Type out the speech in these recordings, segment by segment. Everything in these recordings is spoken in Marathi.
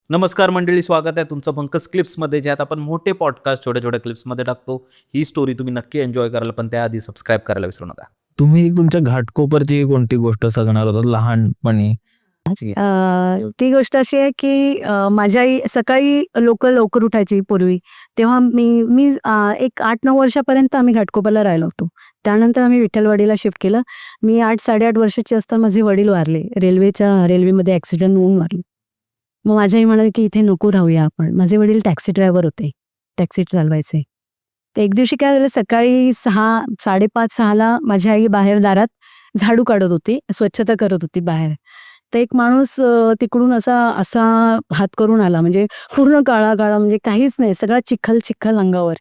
नमस्कार मंडळी, स्वागत आहे तुमचं पंकज क्लिप्समध्ये, ज्यात आपण मोठे पॉडकास्ट छोट्या छोट्या क्लिप्समध्ये टाकतो. ही स्टोरी तुम्ही नक्की एन्जॉय कराल, पण त्याआधी सबस्क्राईब करायला विसरू नका. तुम्ही तुमच्या घाटकोपरची कोणती गोष्ट सांगणार होतात लहानपणी? ती गोष्ट अशी आहे की माझी आई सकाळी लवकर उठायची पूर्वी. तेव्हा मी मी एक 8-9 वर्षापर्यंत आम्ही घाटकोपरला राहिलो होतो. त्यानंतर आम्ही विठ्ठलवाडीला शिफ्ट केलं. मी 8-8.5 वर्षाची असताना माझे वडील वारले. रेल्वेमध्ये ॲक्सिडेंट होऊन वारले. मग माझी आई म्हणाली की इथे नको राहूया आपण. माझे वडील टॅक्सी ड्रायव्हर होते. टॅक्सी चालवायचे. तर एक दिवशी काय झालं, सकाळी 6, 5:30-6ला माझी आई बाहेर दारात झाडू काढत होती, स्वच्छता करत होती बाहेर. तर एक माणूस तिकडून असा असा हात करून आला, म्हणजे पूर्ण काळा म्हणजे काहीच नाही, सगळा चिखल अंगावर.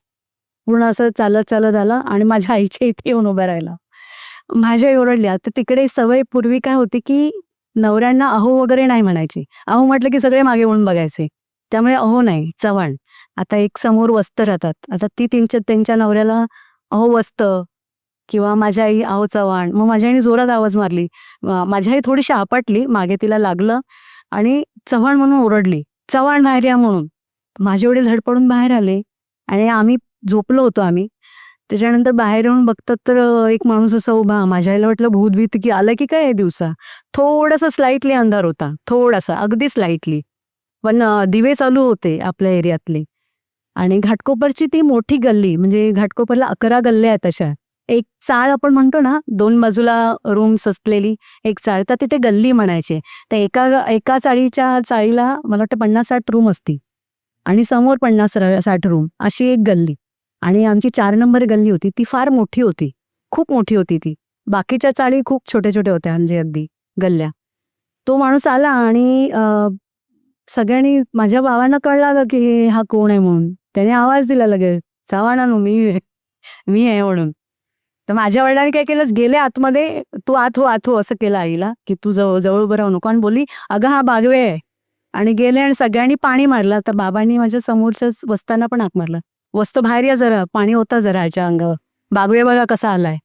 पूर्ण असं चालत आला आणि माझ्या आईच्या इथे येऊन उभा राहिला. माझ्या आई ओरडल्या. तर तिकडे सवय पूर्वी काय होती की नवऱ्यांना अहो वगैरे नाही म्हणायची. अहो म्हटलं की सगळे मागे वळून बघायचे. त्यामुळे अहो नाही, चव्हाण. आता एक समोर वस्त राहतात. आता ती त्यांच्या नवऱ्याला अहो वस्त किंवा माझ्या आई अहो चव्हाण. मग माझ्या आईने जोरात आवाज मारली. माझी आई थोडीशी आपटली, मागे तिला लागलं आणि चव्हाण म्हणून ओरडली. चव्हाण बाहेर या म्हणून. माझे वडील धडपडून बाहेर आले आणि आम्ही झोपलो होतो आम्ही. त्याच्यानंतर बाहेर येऊन बघतात तर एक माणूस असा उभा. माझ्या आईला वाटलं भूत की आलं की काय दिवसा. थोडासा स्लाइटली अंधार होता, थोडासा, अगदी स्लाइटली. पण दिवे चालू होते आपल्या एरियातले. आणि घाटकोपरची ती मोठी गल्ली, म्हणजे घाटकोपरला 11 गल्ल्या आहेत अशा. एक चाळ आपण म्हणतो ना, 2 बाजूला रूम्स असलेली एक चाळ, तर तिथे गल्ली म्हणायचे. तर एका चाळीला मला वाटतं 50-60 रूम असतील आणि समोर 50-60 रूम, अशी एक गल्ली. आणि आमची 4 नंबर गल्ली होती, ती फार मोठी होती, खूप मोठी होती ती. बाकीच्या चाळी खूप छोट्या होत्या, म्हणजे अगदी गल्ल्या. तो माणूस आला आणि सगळ्यांनी, माझ्या भावांना कळलं की हा कोण आहे म्हणून. त्याने आवाज दिला लगेच, चव्हाणानू मी आहे म्हणून. तर माझ्या वडिलांनी काय केलं, गेले आतमध्ये. तू आत हो असं केलं आईला, की तू जवळ उभं राहू नको. आणि बोलली अगं हा बागवे आहे. आणि गेले आणि सगळ्यांनी पाणी मारलं. तर बाबांनी माझ्या समोरच्याच वस्तांना पण हाक मारला, वस्त बाहेर या जरा, पाणी होता जरा ह्याच्या अंगावर, बागवे बघा कसा आलाय.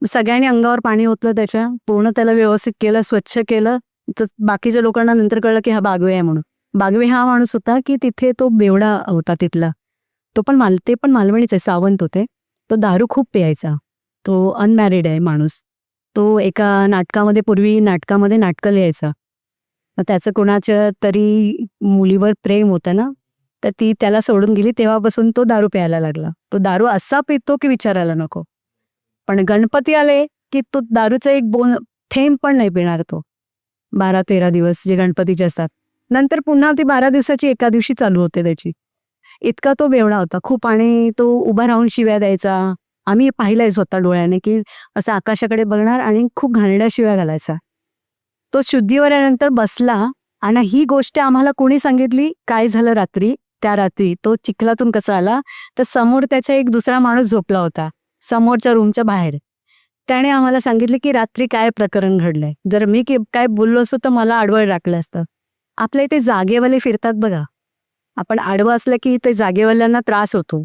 सगळ्यांनी अंगावर पाणी ओतलं त्याच्या, पूर्ण त्याला व्यवस्थित केलं, स्वच्छ केलं. तर बाकीच्या लोकांना नंतर कळलं की हा बागवे आहे म्हणून. बागवे हा माणूस होता की तिथे तो बेवडा होता तिथला. ते पण मालवणीचे सावंत होते. तो दारू खूप प्यायचा. तो अनमॅरिड आहे माणूस. तो एका नाटकामध्ये नाटकं लिहायचा. मग त्याचं कोणाच्या तरी मुलीवर प्रेम होतं ना, तर ती त्याला सोडून गेली. तेव्हापासून तो दारू प्यायला लागला. तो दारू असा पितो की विचारायला नको. पण गणपती आले की तो दारूचा एक थेंब पण नाही पिणार तो. 12-13 दिवस जे गणपतीचे असतात. नंतर पुन्हा ती 12 दिवसाची एका दिवशी चालू होते त्याची. इतका तो बेवडा होता खूप. आणि तो उभा राहून शिव्या द्यायचा. आम्ही पाहिलंय स्वतः डोळ्याने की असं आकाशाकडे बघणार आणि खूप घाणेरड्या शिव्या घालायचा. तो शुद्धीवर आल्यानंतर बसला आणि ही गोष्ट आम्हाला कोणी सांगितली, काय झालं त्या रात्री तो चिखलातून कसा आला, तर समोर त्याचा एक दुसरा माणूस झोपला होता समोरच्या रूमच्या बाहेर. त्याने आम्हाला सांगितले की रात्री काय प्रकरण घडलंय. जर मी काय बोललो असतो तर मला आडवं टाकलं असतं. आपल्या इथे जागेवाले फिरतात बघा. आपण आडवं असलं की ते जागेवाल्यांना त्रास होतो.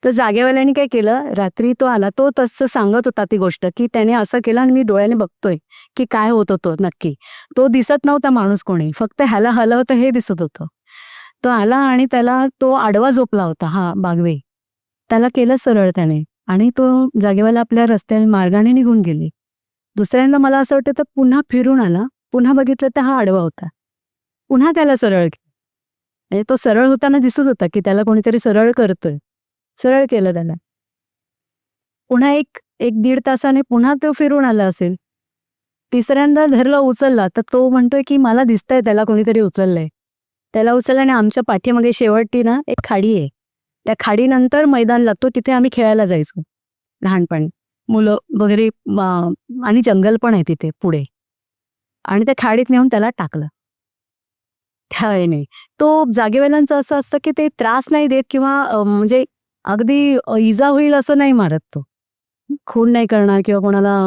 तर जागेवाल्यांनी काय केलं, रात्री तो आला, तो तसं सांगत होता ती गोष्ट की त्याने असं केलं आणि मी डोळ्याने बघतोय की काय होत होतं नक्की. तो दिसत नव्हता माणूस कोणी, फक्त ह्याला हलवतं हे दिसत होतं. तो आला आणि त्याला, तो आडवा झोपला होता हा बागवे, त्याला केलं सरळ त्याने. आणि तो जागेवाला आपल्या रस्त्याने मार्गाने निघून गेले. दुसऱ्यांदा मला असं वाटतं तर पुन्हा फिरून आला, पुन्हा बघितलं तर हा आडवा होता. पुन्हा त्याला सरळ केलं. म्हणजे तो सरळ होताना दिसत होता की त्याला कोणीतरी सरळ करतोय. सरळ केलं त्याला. पुन्हा एक 1-1.5 तासाने पुन्हा तो फिरून आला असेल. तिसऱ्यांदा धरला, उचलला, तर तो म्हणतोय की मला दिसतंय त्याला कोणीतरी उचललंय. त्याला उचललं आणि आमच्या पाठीमागे शेवटची ना एक खाडी आहे. त्या खाडीनंतर मैदान लागतो, तिथे आम्ही खेळायला जायचो लहानपणी. मुलं वगैरे आणि जंगल पण आहे तिथे पुढे. आणि त्या खाडीत नेऊन त्याला टाकलं. नाही. तो जागेवाल्यांचं असं असतं की ते त्रास नाही देत किंवा म्हणजे अगदी इजा होईल असं नाही मारत तो. खून नाही करणार किंवा कोणाला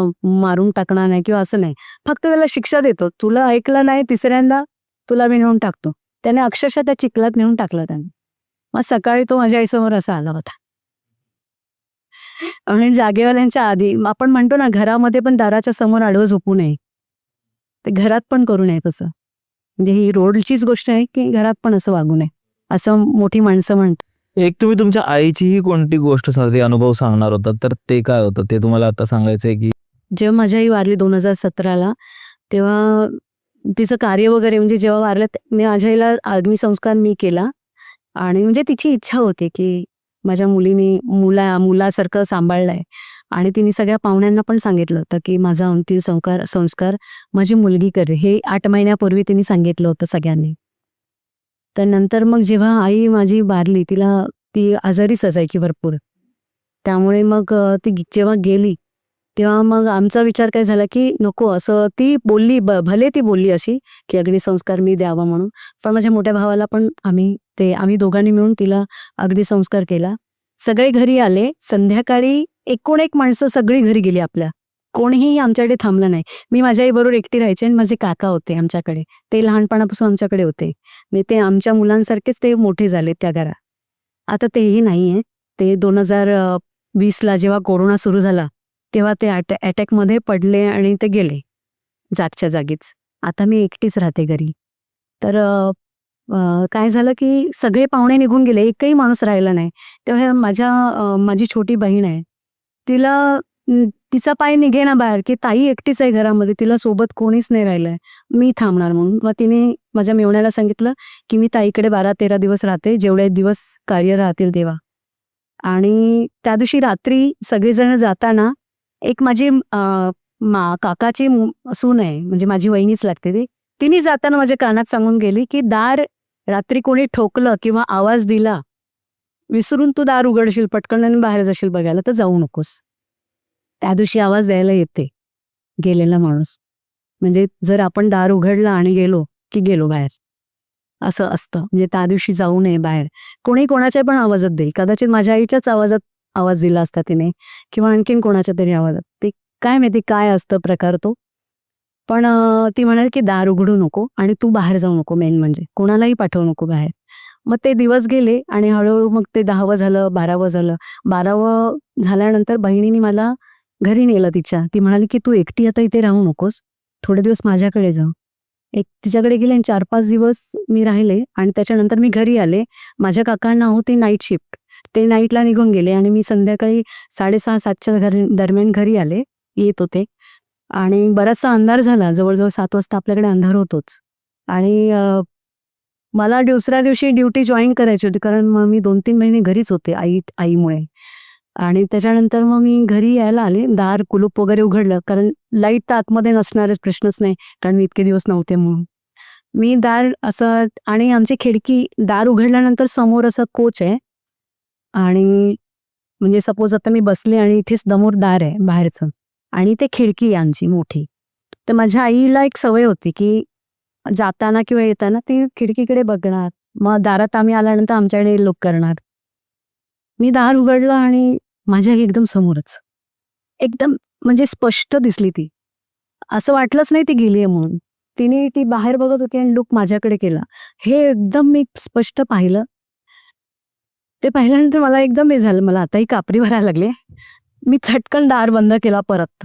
मारून टाकणार नाही किंवा असं नाही. फक्त त्याला शिक्षा देतो. तुला ऐकलं नाही तिसऱ्यांदा, तुला मी नेऊन टाकतो. त्याने अक्षरशः त्या चिखलात नेऊन टाकलं त्याने. मग सकाळी तो माझ्या आईसमोर असा आला होता. आणि जागेवाल्यांच्या आधी आपण म्हणतो ना, घरामध्ये पण दाराच्या समोर आडवं झोपू नये. ते घरात पण करू नये तसं. म्हणजे ही रोडचीच गोष्ट आहे की घरात पण असं वागू नये असं मोठी माणसं म्हणतात. एक तुम्ही तुमच्या आईचीही कोणती गोष्ट सांगते अनुभव सांगणार होता, तर ते काय होतं ते तुम्हाला आता सांगायचंय की जेव्हा माझी आई वारली 2017ला, तेव्हा तिचं कार्य वगैरे म्हणजे जेव्हा वारलं मी माझ्या आईला अग्निसंस्कार मी केला. आणि म्हणजे तिची इच्छा होती की माझ्या मुलीने मुलासारखं सांभाळलंय. आणि तिने सगळ्या पाहुण्यांना पण सांगितलं होतं की माझा अंतिम संस्कार माझी मुलगी करे. हे 8 महिन्यापूर्वी तिने सांगितलं होतं सगळ्यांनी. तर नंतर मग जेव्हा आई माझी वारली ती आजारीच असायची भरपूर. त्यामुळे मग ती जेव्हा गेली तेव्हा मग आमचा विचार काय झाला की नको असं ती बोलली भले ती बोलली अशी की अग्निसंस्कार मी द्यावा म्हणून. पण माझ्या मोठ्या भावाला पण आम्ही दोघांनी मिळून तिला अग्निसंस्कार केला. सगळे घरी आले. संध्याकाळी एकूण एक माणसं सगळी घरी गेली आपल्या. कोणीही आमच्याकडे थांबलं नाही. मी माझ्या आईबरोबर एकटी राहायचे आणि माझे काका होते आमच्याकडे. ते लहानपणापासून आमच्याकडे होते. म्हणजे ते आमच्या मुलांसारखेच ते मोठे झाले त्या घरात. आता तेही नाहीये. ते 2020ला जेव्हा कोरोना सुरू झाला तेव्हा ते अटॅकमध्ये पडले आणि ते गेले जागच्या जागीच. आता मी एकटीच राहते घरी. तर काय झालं की सगळे पाहुणे निघून गेले. एकही माणूस राहिला नाही. तेव्हा माझी छोटी बहीण आहे. तिचा पाय निघेना बाहेर की ताई एकटीच आहे घरामध्ये. तिला सोबत कोणीच नाही राहिलंय. मी थांबणार म्हणून. मग तिने माझ्या मेवण्याला सांगितलं की मी ताईकडे 12-13 दिवस राहते. जेवढे दिवस कार्य राहतील तेव्हा. आणि त्या दिवशी रात्री सगळेजण जाताना एक माझी काकाची सून आहे म्हणजे माझी वहिनीच लागते ती. तिने जाताना माझ्या कानात सांगून गेली की दार रात्री कोणी ठोकलं किंवा आवाज दिला विसरून तू दार उघडशील पटकन आणि बाहेर जाशील बघायला तर जाऊ नकोस. त्या दिवशी आवाज द्यायला येते गेलेला माणूस. म्हणजे जर आपण दार उघडलं आणि गेलो की गेलो बाहेर असं असतं. म्हणजे त्या दिवशी जाऊ नये बाहेर. कोणी कोणाच्या पण आवाजात देईल. कदाचित माझ्या आईच्याच आवाजात आवाज दिला असता तिने किंवा आणखीन कोणाच्या तरी आवाजात. ते काय माहिती काय असतं प्रकार तो. पण ती म्हणाली की दार उघडू नको आणि तू बाहेर जाऊ नको. मेन म्हणजे कोणालाही पाठवू नको बाहेर. मग ते दिवस गेले आणि हळूहळू मग ते 10वं झालं, 12वं झालं. 12वं झाल्यानंतर बहिणीने मला घरी नेलं तिच्या. ती म्हणाली की तू एकटी आता इथे राहू नकोस. थोडे दिवस माझ्याकडे जा. तिच्याकडे गेले आणि 4-5 दिवस मी राहिले आणि त्याच्यानंतर मी घरी आले. माझ्या काकांना होती नाईट शिफ्ट. ते नाईटला निघून गेले आणि मी संध्याकाळी 6:30-7च्या दरम्यान घरी आले. येत होते आणि बराचसा अंधार झाला. जवळजवळ 7 वाजता आपल्याकडे अंधार होतोच. आणि मला दुसऱ्या दिवशी ड्युटी जॉईन करायची होती कारण मग मी 2-3 महिने घरीच होते आईमुळे. आणि त्याच्यानंतर मग मी घरी यायला आले. दार कुलूप वगैरे उघडलं कारण लाईट तर आतमध्ये नसणारच प्रश्नच नाही कारण मी इतके दिवस नव्हते म्हणून. मी दार असं आणि आमची खिडकी दार उघडल्यानंतर समोर असं कोच आहे आणि म्हणजे सपोज आता मी बसले आणि इथेच समोर दार आहे बाहेरचं आणि ते खिडकी आहे आमची मोठी. तर माझ्या आईला एक सवय होती की जाताना किंवा येताना ती खिडकीकडे बघणार. मग दारात आम्ही आल्यानंतर आमच्याकडे लुक करणार. मी दार उघडलं आणि माझ्या आई एकदम समोरच. एकदम म्हणजे स्पष्ट दिसली ती. असं वाटलंच नाही ती गेली आहे म्हणून. तिने ती बाहेर बघत होती आणि लुक माझ्याकडे केला. हे एकदम मी स्पष्ट पाहिलं. ते पाहिल्यानंतर मला एकदम हे झालं. मला आताही कापरी भरायला लागले. मी चटकन दार बंद केला परत.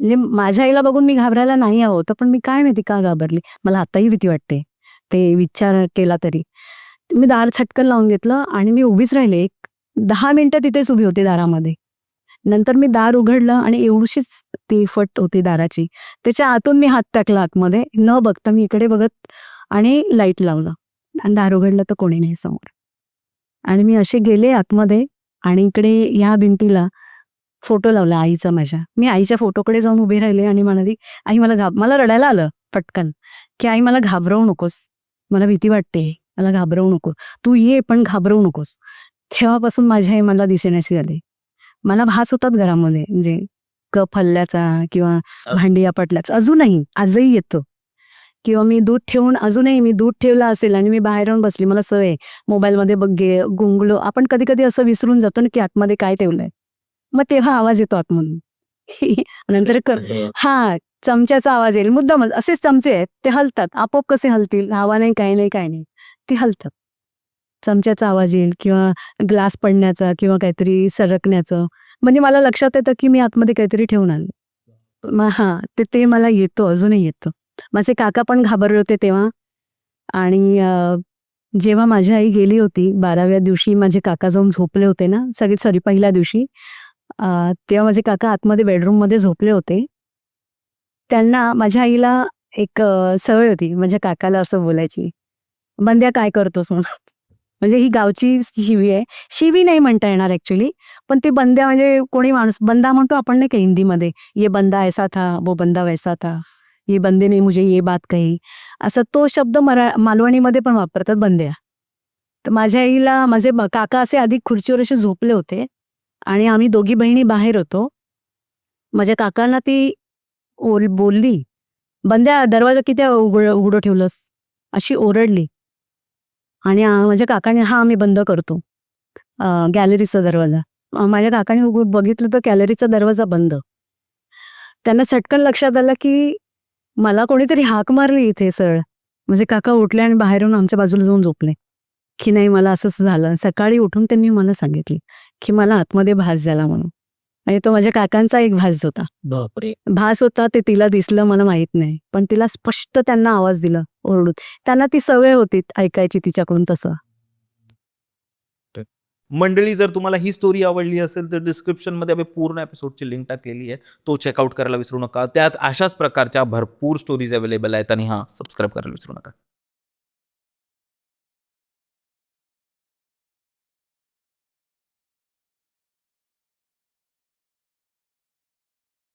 म्हणजे माझ्या आईला बघून मी घाबरायला नाही हवं होतं पण मी काय माहिती का घाबरली. मला आताही भीती वाटते ते विचार केला तरी. मी दार छटकन लावून घेतलं आणि मी उभीच राहिले. 10 मिनिटं तिथेच उभी होती दारामध्ये. नंतर मी दार उघडलं आणि एवढीशीच ती फट होती दाराची. त्याच्या आतून मी हात टाकला आतमध्ये न बघता. मी इकडे बघत आणि लाईट लावलं आणि दार उघडलं तर कोणी नाही समोर. आणि मी असे गेले आतमध्ये आणि इकडे ह्या भिंतीला फोटो लावला आईचा माझ्या. मी आईच्या फोटोकडे जाऊन उभी राहिले आणि म्हणाली आई मला रडायला आलं पटकन की आई मला घाबरवू नकोस. मला भीती वाटते. मला घाबरवू नको. तू ये पण घाबरवू नकोस. तेव्हापासून माझी आई मला दिसेनाशी झाली. मला भास होतात घरामध्ये म्हणजे कप हल्ल्याचा किंवा भांडी आपटल्याचा आजही येतो. किंवा मी दूध ठेवून अजूनही मी दूध ठेवला असेल आणि मी बाहेर येऊन बसली. मला सवय मोबाईलमध्ये गुंगलो. आपण कधी कधी असं विसरून जातो ना की आतमध्ये काय ठेवलंय. मग तेव्हा आवाज येतो आतमधून. नंतर चमच्याचा आवाज येईल. मुद्दाम असेच चमचे आहेत ते हलतात. आपोआप कसे हलतील. हवा नाही काय नाही ते हलतात. चमच्याचा आवाज येईल किंवा ग्लास पडण्याचा किंवा काहीतरी सरकण्याचं. म्हणजे मला लक्षात येतं की मी आतमध्ये काहीतरी ठेवून आले. मग ते मला येतो अजूनही येतो. माझे काका पण घाबरले होते तेव्हा आणि जेव्हा माझी आई गेली होती 12व्या दिवशी माझे काका जाऊन झोपले होते ना सॉरी पहिल्या दिवशी तेव्हा माझे काका आतमध्ये बेडरूममध्ये झोपले होते. त्यांना माझ्या आईला एक सवय होती माझ्या काकाला असं बोलायची, "बंद्या काय करतोस?" म्हणून. म्हणजे ही गावची शिवी आहे. शिवी नाही म्हणता येणार ॲक्चुअली, पण ते बंद्या म्हणजे कोणी माणूस बंदा म्हणतो आपण नाही का हिंदीमध्ये, "ये बंदा ऐसा था, वो बंदा वैसा था, ये बंदे ने मुझे ये बात कही." असा तो शब्द मालवणीमध्ये पण वापरतात बंद्या. तर माझ्या आईला माझे काका असे आधी खुर्चीवर असे झोपले होते आणि आम्ही दोघी बहिणी बाहेर होतो. माझ्या काकांना ती बोलली, "बंद्या दरवाजा किती उघडं ठेवलंस?" अशी ओरडली. आणि माझ्या काकाने "हां, मी बंद करतो." गॅलरीचा दरवाजा. माझ्या काकाने बघितलं तर गॅलरीचा दरवाजा बंद. त्यांना चटकन लक्षात आलं की मला कोणीतरी हाक मारली इथे सरळ. माझे काका उठले आणि बाहेरून आमच्या बाजूला जाऊन झोपले, की नाही मला असंच झालं. सकाळी उठून त्यांनी मला सांगितली, की मला आतमध्ये भास झाला म्हणून. आणि तो माझ्या काकांचा एक भास होता. बापरे. भास होता ते तिला दिसलं मला माहित नाही. पण तिला स्पष्ट त्यांना आवाज दिला ओरडून. त्यांना ती सवय होती ऐकायची तिच्याकडून तसं. मंडळी, जर तुम्हाला ही स्टोरी आवडली असेल तर डिस्क्रिप्शनमध्ये आम्ही पूर्ण एपिसोडची लिंक टाकलेली आहे, तो चेकआउट करायला विसरू नका. त्यात अशाच प्रकारच्या भरपूर स्टोरीज अवेलेबल आहेत आणि सबस्क्राईब करायला विसरू नका.